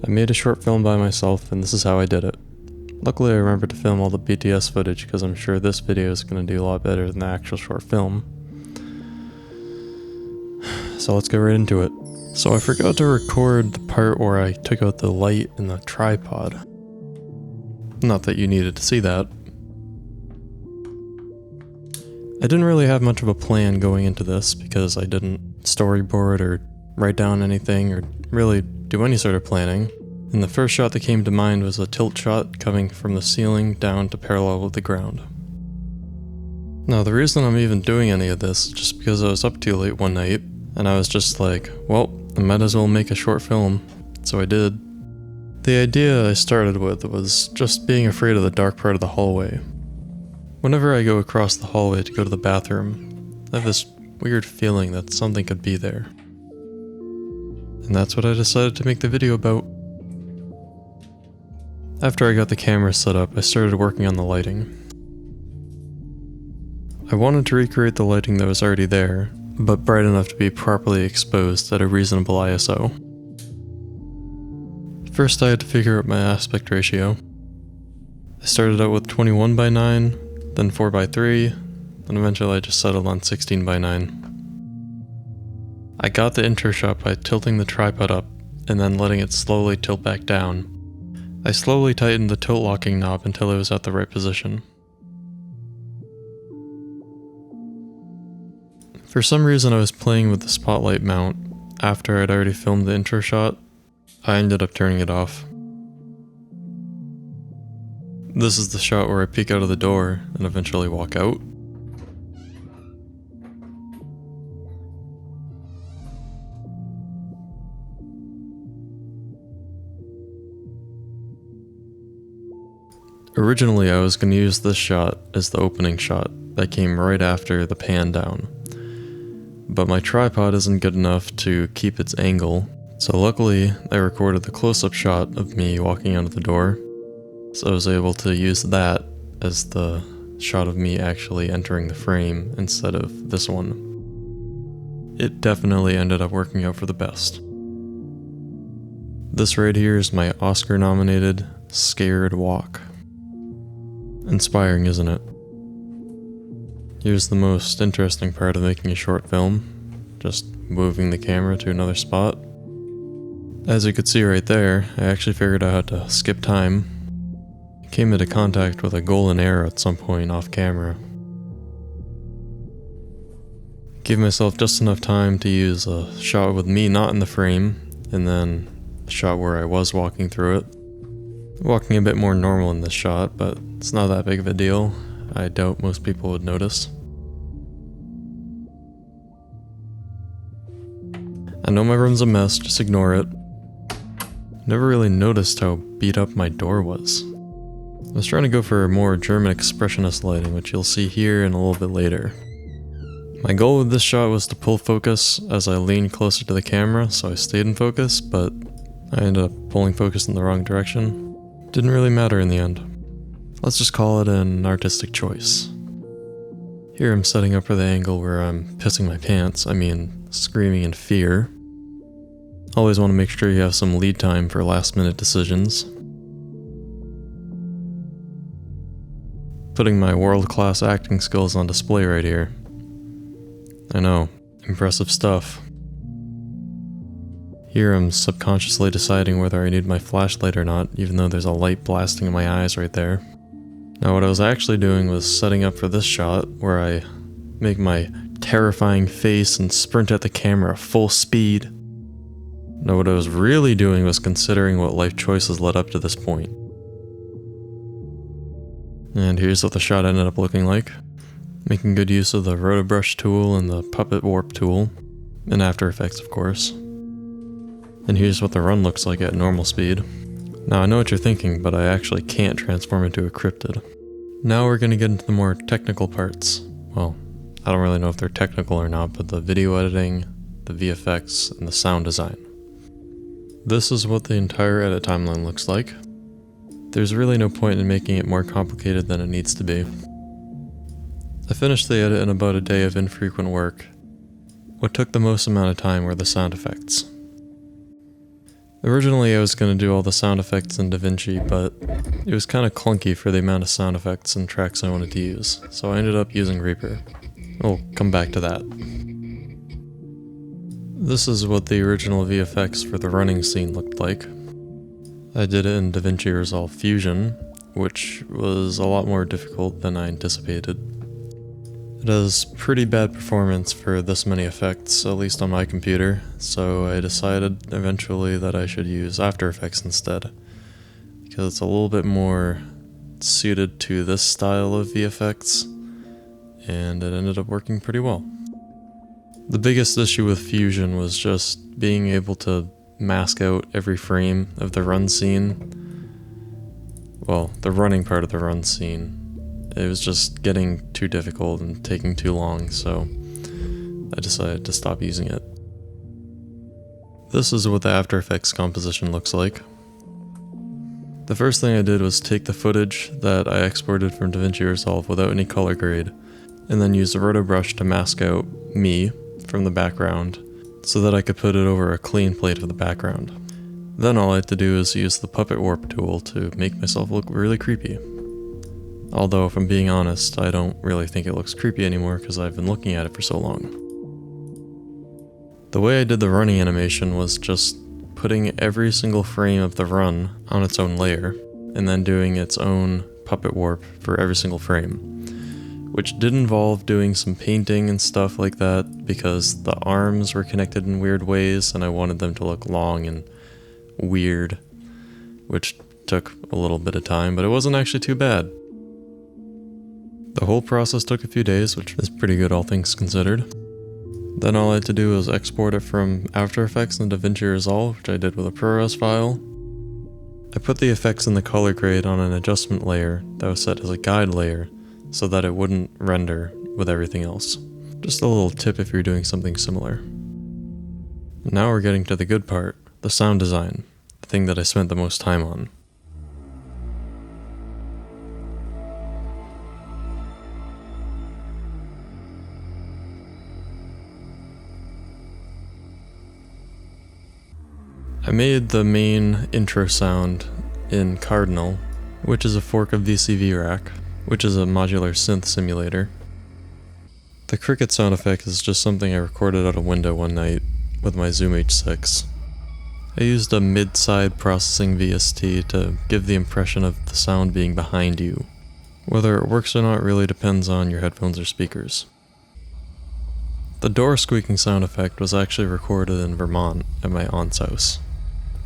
I made a short film by myself and this is how I did it. Luckily I remembered to film all the BTS footage because I'm sure this video is going to do a lot better than the actual short film. So let's get right into it. So I forgot to record the part where I took out the light and the tripod. Not that you needed to see that. I didn't really have much of a plan going into this because I didn't storyboard or write down anything or really do any sort of planning. And the first shot that came to mind was a tilt shot coming from the ceiling down to parallel with the ground. Now the reason I'm even doing any of this is just because I was up too late one night and I was just like, well, I might as well make a short film. So I did. The idea I started with was just being afraid of the dark part of the hallway. Whenever I go across the hallway to go to the bathroom, I have this weird feeling that something could be there. And that's what I decided to make the video about. After I got the camera set up, I started working on the lighting. I wanted to recreate the lighting that was already there, but bright enough to be properly exposed at a reasonable ISO. First I had to figure out my aspect ratio. I started out with 21:9, then 4:3, and eventually I just settled on 16:9. I got the intro shot by tilting the tripod up and then letting it slowly tilt back down. I slowly tightened the tilt locking knob until it was at the right position. For some reason I was playing with the spotlight mount. After I'd already filmed the intro shot, I ended up turning it off. This is the shot where I peek out of the door and eventually walk out. Originally I was going to use this shot as the opening shot that came right after the pan down. But my tripod isn't good enough to keep its angle, so luckily I recorded the close-up shot of me walking out of the door, so I was able to use that as the shot of me actually entering the frame instead of this one. It definitely ended up working out for the best. This right here is my Oscar-nominated Scared Walk. Inspiring, isn't it? Here's the most interesting part of making a short film, just moving the camera to another spot. As you could see right there, I actually figured out how to skip time. I came into contact with a golden arrow at some point off camera. Gave myself just enough time to use a shot with me not in the frame, and then a shot where I was walking through it. Walking a bit more normal in this shot, but it's not that big of a deal. I doubt most people would notice. I know my room's a mess, just ignore it. Never really noticed how beat up my door was. I was trying to go for a more German expressionist lighting, which you'll see here and a little bit later. My goal with this shot was to pull focus as I leaned closer to the camera, so I stayed in focus, but I ended up pulling focus in the wrong direction. Didn't really matter in the end. Let's just call it an artistic choice. Here I'm setting up for the angle where I'm pissing my pants, screaming in fear. Always want to make sure you have some lead time for last minute decisions. Putting my world-class acting skills on display right here. I know, impressive stuff. Here I'm subconsciously deciding whether I need my flashlight or not, even though there's a light blasting in my eyes right there. Now what I was actually doing was setting up for this shot, where I make my terrifying face and sprint at the camera full speed. Now what I was really doing was considering what life choices led up to this point. And here's what the shot ended up looking like. Making good use of the Rotobrush tool and the Puppet Warp tool, and After Effects of course. And here's what the run looks like at normal speed. Now I know what you're thinking, but I actually can't transform into a cryptid. Now we're gonna get into the more technical parts. Well, I don't really know if they're technical or not, but the video editing, the VFX, and the sound design. This is what the entire edit timeline looks like. There's really no point in making it more complicated than it needs to be. I finished the edit in about a day of infrequent work. What took the most amount of time were the sound effects. Originally I was going to do all the sound effects in DaVinci, but it was kind of clunky for the amount of sound effects and tracks I wanted to use, so I ended up using Reaper. We'll come back to that. This is what the original VFX for the running scene looked like. I did it in DaVinci Resolve Fusion, which was a lot more difficult than I anticipated. It has pretty bad performance for this many effects, at least on my computer, so I decided eventually that I should use After Effects instead, because it's a little bit more suited to this style of VFX, and it ended up working pretty well. The biggest issue with Fusion was just being able to mask out every frame of the run scene. Well, the running part of the run scene. It was just getting too difficult and taking too long, so I decided to stop using it. This is what the After Effects composition looks like. The first thing I did was take the footage that I exported from DaVinci Resolve without any color grade, and then use the roto brush to mask out me from the background so that I could put it over a clean plate of the background. Then all I had to do is use the Puppet Warp tool to make myself look really creepy. Although, if I'm being honest, I don't really think it looks creepy anymore because I've been looking at it for so long. The way I did the running animation was just putting every single frame of the run on its own layer, and then doing its own puppet warp for every single frame, which did involve doing some painting and stuff like that because the arms were connected in weird ways and I wanted them to look long and weird, which took a little bit of time, but it wasn't actually too bad. The whole process took a few days, which is pretty good all things considered. Then all I had to do was export it from After Effects and DaVinci Resolve, which I did with a ProRes file. I put the effects in the color grade on an adjustment layer that was set as a guide layer so that it wouldn't render with everything else. Just a little tip if you're doing something similar. Now we're getting to the good part, the sound design, the thing that I spent the most time on. I made the main intro sound in Cardinal, which is a fork of VCV Rack, which is a modular synth simulator. The cricket sound effect is just something I recorded out a window one night with my Zoom H6. I used a mid-side processing VST to give the impression of the sound being behind you. Whether it works or not really depends on your headphones or speakers. The door squeaking sound effect was actually recorded in Vermont at my aunt's house.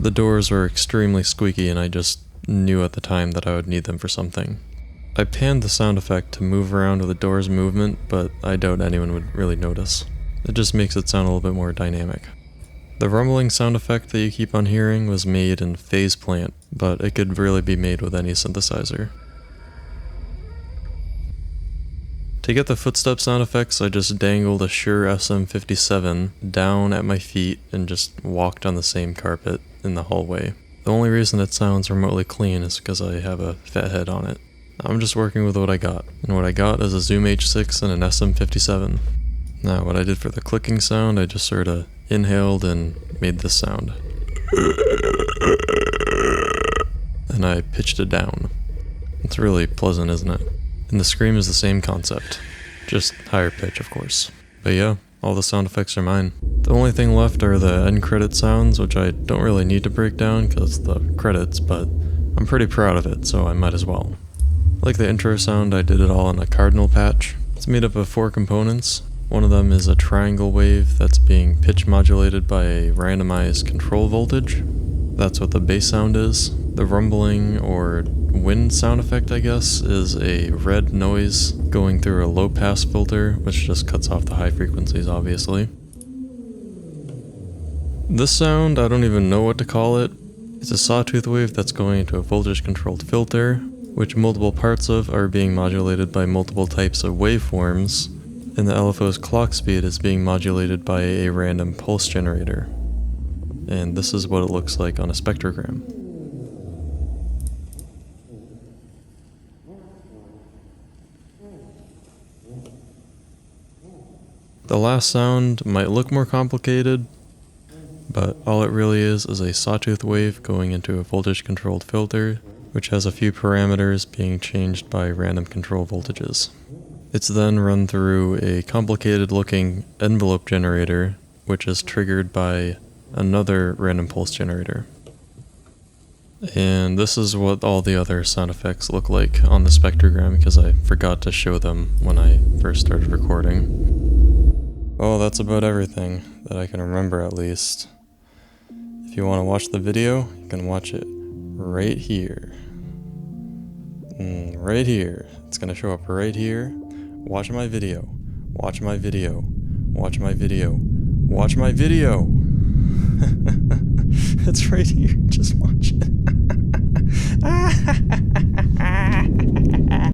The doors were extremely squeaky and I just knew at the time that I would need them for something. I panned the sound effect to move around with the door's movement, but I doubt anyone would really notice. It just makes it sound a little bit more dynamic. The rumbling sound effect that you keep on hearing was made in Phase Plant, but it could really be made with any synthesizer. To get the footstep sound effects, I just dangled a Shure SM57 down at my feet and just walked on the same carpet in the hallway. The only reason it sounds remotely clean is because I have a fat head on it. I'm just working with what I got, and what I got is a Zoom H6 and an SM57. Now what I did for the clicking sound, I just sort of inhaled and made this sound. And I pitched it down. It's really pleasant, isn't it? And the scream is the same concept, just higher pitch, of course. But yeah, all the sound effects are mine. The only thing left are the end credit sounds, which I don't really need to break down because it's the credits, but I'm pretty proud of it, so I might as well. Like the intro sound, I did it all in a Cardinal patch. It's made up of 4 components. One of them is a triangle wave that's being pitch modulated by a randomized control voltage. That's what the bass sound is. The rumbling or wind sound effect, I guess, is a red noise going through a low pass filter, which just cuts off the high frequencies, obviously. This sound, I don't even know what to call it. It's a sawtooth wave that's going into a voltage controlled filter, which multiple parts of are being modulated by multiple types of waveforms, and the LFO's clock speed is being modulated by a random pulse generator. And this is what it looks like on a spectrogram. The last sound might look more complicated, but all it really is a sawtooth wave going into a voltage controlled filter, which has a few parameters being changed by random control voltages. It's then run through a complicated looking envelope generator, which is triggered by another random pulse generator. And this is what all the other sound effects look like on the spectrogram, because I forgot to show them when I first started recording. Oh, that's about everything that I can remember, at least. If you want to watch the video, you can watch it right here. Right here. It's going to show up right here. Watch my video. Watch my video. Watch my video. Watch my video! It's right here. Just watch it.